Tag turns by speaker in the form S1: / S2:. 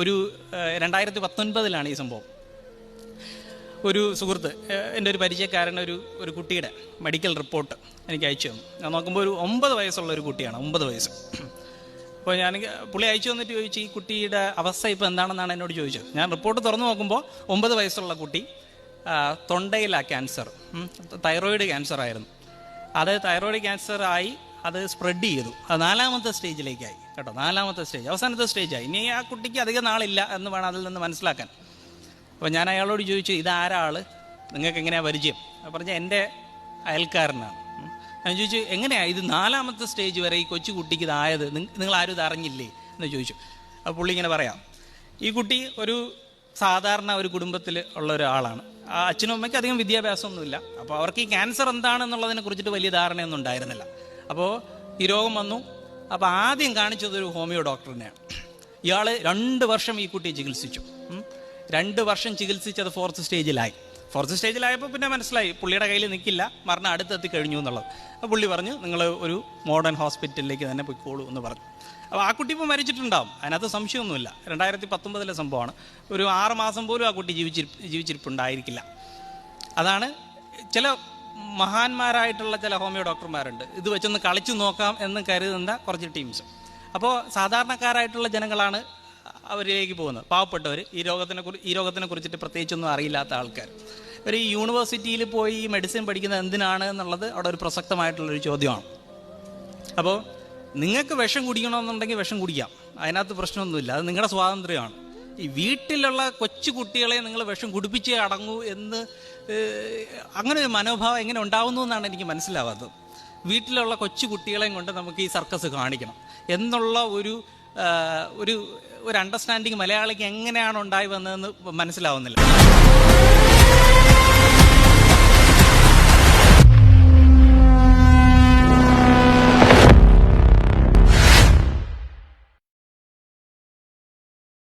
S1: ഒരു 2019 ഈ സംഭവം. ഒരു സുഹൃത്ത്, എൻ്റെ ഒരു പരിചയക്കാരൻ ഒരു കുട്ടിയുടെ മെഡിക്കൽ റിപ്പോർട്ട് എനിക്ക് അയച്ചു തന്നു. ഞാൻ നോക്കുമ്പോൾ ഒരു 9 വയസ്സുള്ള ഒരു കുട്ടിയാണ്, 9 വയസ്സ്. അപ്പോൾ പുള്ളി അയച്ചു തന്നിട്ട് ചോദിച്ചു, ഈ കുട്ടിയുടെ അവസ്ഥ ഇപ്പോൾ എന്താണെന്നാണ് എന്നോട് ചോദിച്ചത്. ഞാൻ റിപ്പോർട്ട് തുറന്നു നോക്കുമ്പോൾ 9 വയസ്സുള്ള കുട്ടി തൊണ്ടയിലാണ് ക്യാൻസർ, തൈറോയിഡ് ക്യാൻസർ ആയിരുന്നു. അത് തൈറോയിഡ് ക്യാൻസർ ആയി, അത് സ്പ്രെഡ് ചെയ്തു. അത് 4ാമത്തെ സ്റ്റേജിലേക്കായി കേട്ടോ, 4ാമത്തെ സ്റ്റേജ്, അവസാനത്തെ സ്റ്റേജായി. ഇനി ആ കുട്ടിക്ക് അധികം നാളില്ല എന്ന് വേണം അതിൽ നിന്ന് മനസ്സിലാക്കാൻ. അപ്പോൾ ഞാൻ അയാളോട് ചോദിച്ചു, ഇതാരാൾ, നിങ്ങൾക്ക് എങ്ങനെയാണ് പരിചയം? പറഞ്ഞ എൻ്റെ അയൽക്കാരനാണ്. ഞാൻ ചോദിച്ചു, എങ്ങനെയാണ് ഇത് 4ാമത്തെ സ്റ്റേജ് വരെ ഈ കൊച്ചു കുട്ടിക്ക് ഇതായത്, നിങ്ങൾ ആരും ഇത് അറിഞ്ഞില്ലേ എന്ന് ചോദിച്ചു. അപ്പോൾ പുള്ളി ഇങ്ങനെ പറയാം, ഈ കുട്ടി ഒരു സാധാരണ ഒരു കുടുംബത്തിൽ ഉള്ള ഒരാളാണ്. ആ അച്ഛനും അമ്മയ്ക്ക് അധികം വിദ്യാഭ്യാസമൊന്നുമില്ല. അപ്പോൾ അവർക്ക് ഈ ക്യാൻസർ എന്താണെന്നുള്ളതിനെ കുറിച്ചിട്ട് വലിയ ധാരണയൊന്നും ഉണ്ടായിരുന്നില്ല. അപ്പോൾ ഈ രോഗം വന്നു. അപ്പോൾ ആദ്യം കാണിച്ചത് ഒരു ഹോമിയോ ഡോക്ടറിനെയാണ്. ഇയാൾ 2 വർഷം ഈ കുട്ടിയെ ചികിത്സിച്ചു. 2 വർഷം ചികിത്സിച്ചത് 4th സ്റ്റേജിലായി. 4th സ്റ്റേജിലായപ്പോൾ പിന്നെ മനസ്സിലായി പുള്ളിയുടെ കയ്യിൽ നിൽക്കില്ല, മരണം അടുത്തെത്തി കഴിഞ്ഞു എന്നുള്ളത്. അപ്പോൾ പുള്ളി പറഞ്ഞു, നിങ്ങൾ ഒരു മോഡേൺ ഹോസ്പിറ്റലിലേക്ക് തന്നെ പോയിക്കോളൂ എന്ന് പറഞ്ഞു. അപ്പോൾ ആ കുട്ടി ഇപ്പോൾ മരിച്ചിട്ടുണ്ടാവും, അതിനകത്ത് സംശയമൊന്നുമില്ല. 2019 സംഭവമാണ്. ഒരു 6 മാസം പോലും ആ കുട്ടി ജീവിച്ചിരിപ്പുണ്ടായിരിക്കില്ല. അതാണ് ചില മഹാന്മാരായിട്ടുള്ള ചില ഹോമിയോ ഡോക്ടർമാരുണ്ട്, ഇത് വെച്ചൊന്ന് കളിച്ചു നോക്കാം എന്ന് കരുതുന്ന കുറച്ച് ടീംസ്. അപ്പോൾ സാധാരണക്കാരായിട്ടുള്ള ജനങ്ങളാണ് അവരിലേക്ക് പോകുന്നത്, പാവപ്പെട്ടവർ, ഈ രോഗത്തിനെ കുറിച്ചിട്ട് പ്രത്യേകിച്ചൊന്നും അറിയില്ലാത്ത ആൾക്കാർ. ഒരു യൂണിവേഴ്സിറ്റിയിൽ പോയി ഈ മെഡിസിൻ പഠിക്കുന്നത് എന്തിനാണ് എന്നുള്ളത് അവിടെ ഒരു പ്രസക്തമായിട്ടുള്ളൊരു ചോദ്യമാണ്. അപ്പോൾ നിങ്ങൾക്ക് വിഷം കുടിക്കണമെന്നുണ്ടെങ്കിൽ വിഷം കുടിക്കാം, അതിനകത്ത് പ്രശ്നമൊന്നുമില്ല, അത് നിങ്ങളുടെ സ്വാതന്ത്ര്യമാണ്. ഈ വീട്ടിലുള്ള കൊച്ചു കുട്ടികളെ നിങ്ങൾ വിഷം കുടിപ്പിച്ചേ അടങ്ങൂ എന്ന് അങ്ങനെ ഒരു മനോഭാവം എങ്ങനെ ഉണ്ടാവുന്നു എന്നാണ് എനിക്ക് മനസ്സിലാവാത്തത്. വീട്ടിലുള്ള കൊച്ചു കുട്ടികളെയും കൊണ്ട് നമുക്ക് ഈ സർക്കസ് കാണിക്കണം എന്നുള്ള ഒരു അണ്ടർസ്റ്റാൻഡിങ് മലയാളിക്ക് എങ്ങനെയാണ് ഉണ്ടായി വന്നതെന്ന് മനസ്സിലാവുന്നില്ല.